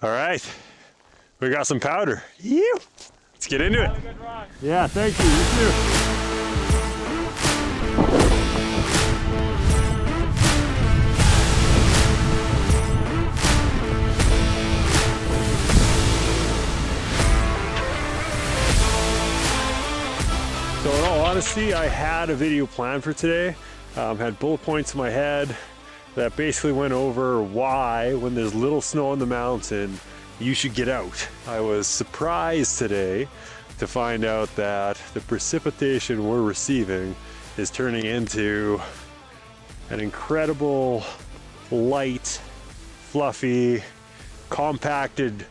All right, we got some powder. Let's get into it. Have a good run. Yeah, thank you. You too. So in all honesty, I had a video planned for today. Had bullet points in my head that basically went over why, when there's little snow on the mountain, you should get out. I was surprised today to find out that the precipitation we're receiving is turning into an incredible, light, fluffy, compacted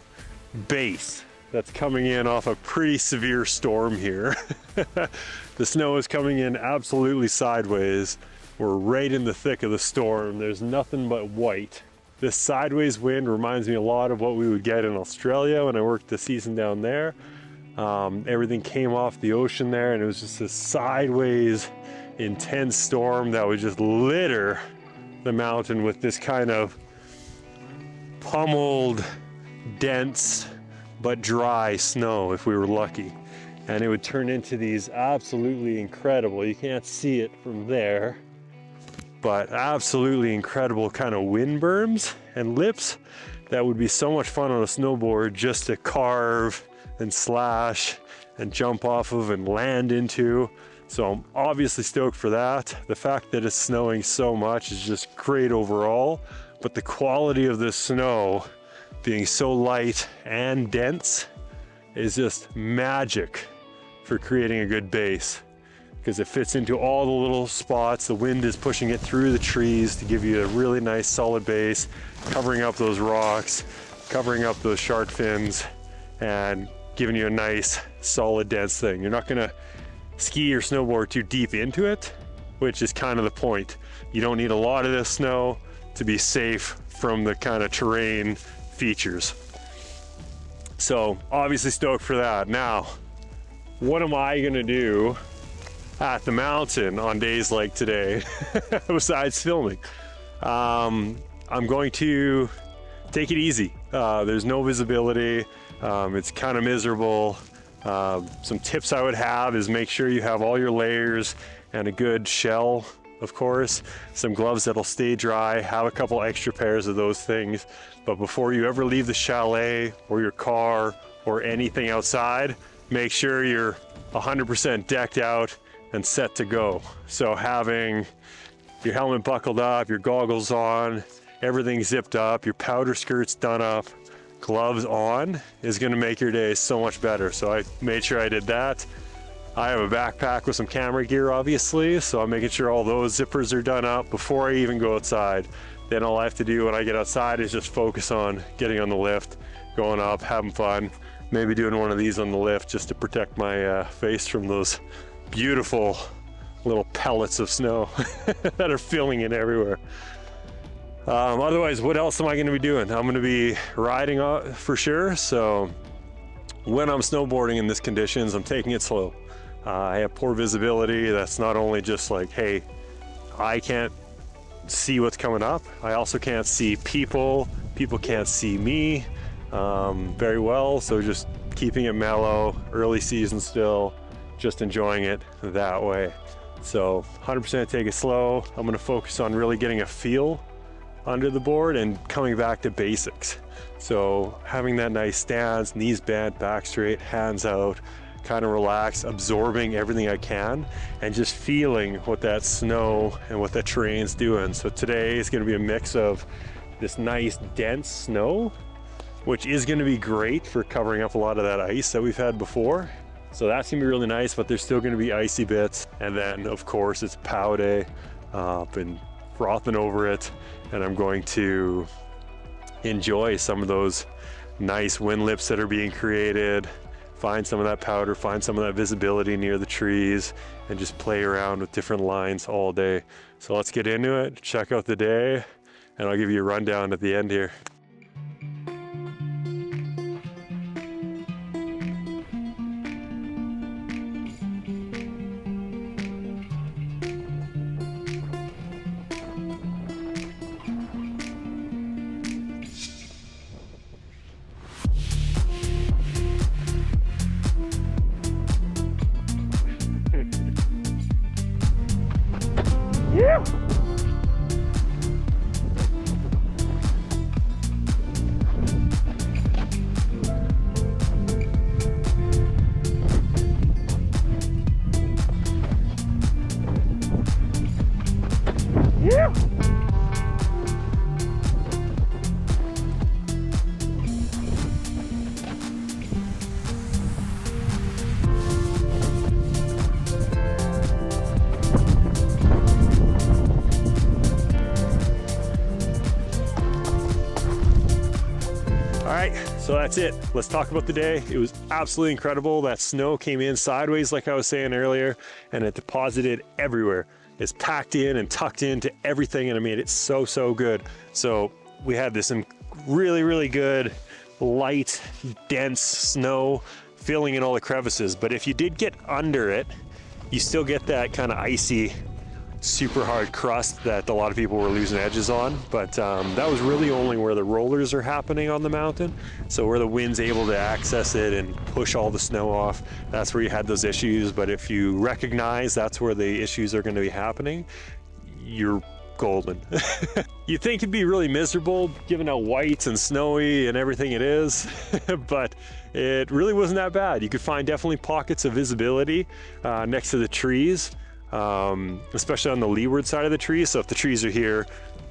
base that's coming in off a pretty severe storm here. The snow is coming in absolutely sideways. We're right in the thick of the storm. There's nothing but white. This sideways wind reminds me a lot of what we would get in Australia when I worked the season down there. Everything came off the ocean there, and it was just a sideways, intense storm that would just litter the mountain with this kind of pummeled, dense, but dry snow if we were lucky. And it would turn into these absolutely incredible, you can't see it from there, but absolutely incredible kind of wind berms and lips that would be so much fun on a snowboard just to carve and slash and jump off of and land into. So I'm obviously stoked for that. The fact that it's snowing so much is just great overall, but the quality of this snow being so light and dense is just magic for creating a good base, because it fits into all the little spots. The wind is pushing it through the trees to give you a really nice solid base, covering up those rocks, covering up those shark fins, and giving you a nice solid dense thing. You're not gonna ski or snowboard too deep into it, which is kind of the point. You don't need a lot of this snow to be safe from the kind of terrain features. So obviously stoked for that. Now, what am I gonna do at the mountain on days like today besides filming? I'm going to take it easy. There's no visibility. It's kind of miserable. Some tips I would have is make sure you have all your layers and a good shell, of course, some gloves that'll stay dry, have a couple extra pairs of those things. But before you ever leave the chalet or your car or anything outside, make sure you're 100% decked out and set to go. So having your helmet buckled up, your goggles on, everything zipped up, your powder skirts done up, gloves on is gonna make your day so much better. So I made sure I did that. I have a backpack with some camera gear, obviously, so I'm making sure all those zippers are done up before I even go outside. Then all I have to do when I get outside is just focus on getting on the lift, going up, having fun, maybe doing one of these on the lift just to protect my face from those beautiful little pellets of snow that are filling in everywhere. Otherwise, what else am I gonna be doing? I'm gonna be riding for sure. So when I'm snowboarding in these conditions, I'm taking it slow. I have poor visibility. That's not only just like, hey, I can't see what's coming up. I also can't see people. People can't see me very well. So just keeping it mellow, early season still, just enjoying it that way. So 100% take it slow. I'm gonna focus on really getting a feel under the board and coming back to basics. So having that nice stance, knees bent, back straight, hands out, kind of relaxed, absorbing everything I can, and just feeling what that snow and what that terrain's doing. So today is gonna be a mix of this nice dense snow, which is gonna be great for covering up a lot of that ice that we've had before. So that's gonna be really nice, but there's still gonna be icy bits. And then of course it's pow day, been frothing over it, and I'm going to enjoy some of those nice wind lips that are being created, find some of that powder, find some of that visibility near the trees, and just play around with different lines all day. So let's get into it, check out the day, and I'll give you a rundown at the end here. right, so that's it. Let's talk about the day. It was absolutely incredible. That snow came in sideways, like I was saying earlier, and it deposited everywhere. It's packed in and tucked into everything, and it made it so, so good. So we had this really, really good, light, dense snow filling in all the crevices. But if you did get under it, you still get that kind of icy, super hard crust that a lot of people were losing edges on. But that was really only where the rollers are happening on the mountain. So where the wind's able to access it and push all the snow off, that's where you had those issues. But if you recognize that's where the issues are going to be happening, you're golden. You'd think it'd be really miserable given how white and snowy and everything it is, but it really wasn't that bad. You could find definitely pockets of visibility next to the trees. Especially on the leeward side of the trees. So if the trees are here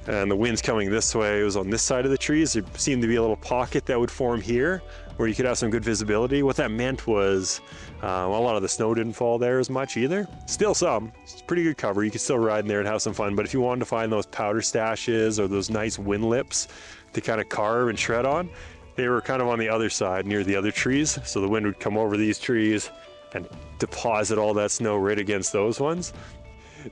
and the wind's coming this way, it was on this side of the trees, there seemed to be a little pocket that would form here where you could have some good visibility. What that meant was a lot of the snow didn't fall there as much either. Still some. It's pretty good cover. You could still ride in there and have some fun. But if you wanted to find those powder stashes or those nice wind lips to kind of carve and shred on, they were kind of on the other side near the other trees. So the wind would come over these trees and deposit all that snow right against those ones.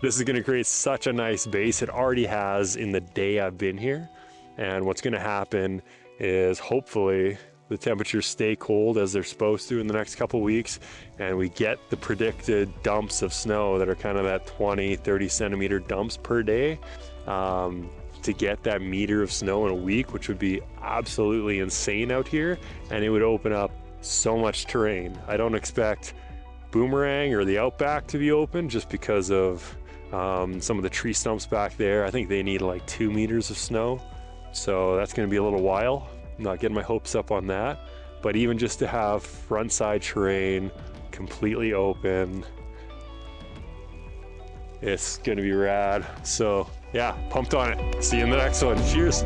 This is going to create such a nice base. It already has in the day I've been here. And what's going to happen is hopefully the temperatures stay cold as they're supposed to in the next couple weeks, and we get the predicted dumps of snow that are kind of that 20-30 centimeter dumps per day. To get that meter of snow in a week, which would be absolutely insane out here, and it would open up so much terrain. I don't expect Boomerang or the Outback to be open just because of some of the tree stumps back there. I think they need like 2 meters of snow, so that's going to be a little while. I'm not getting my hopes up on that, but even just to have front side terrain completely open, it's going to be rad. So yeah, pumped on it. See you in the next one. Cheers.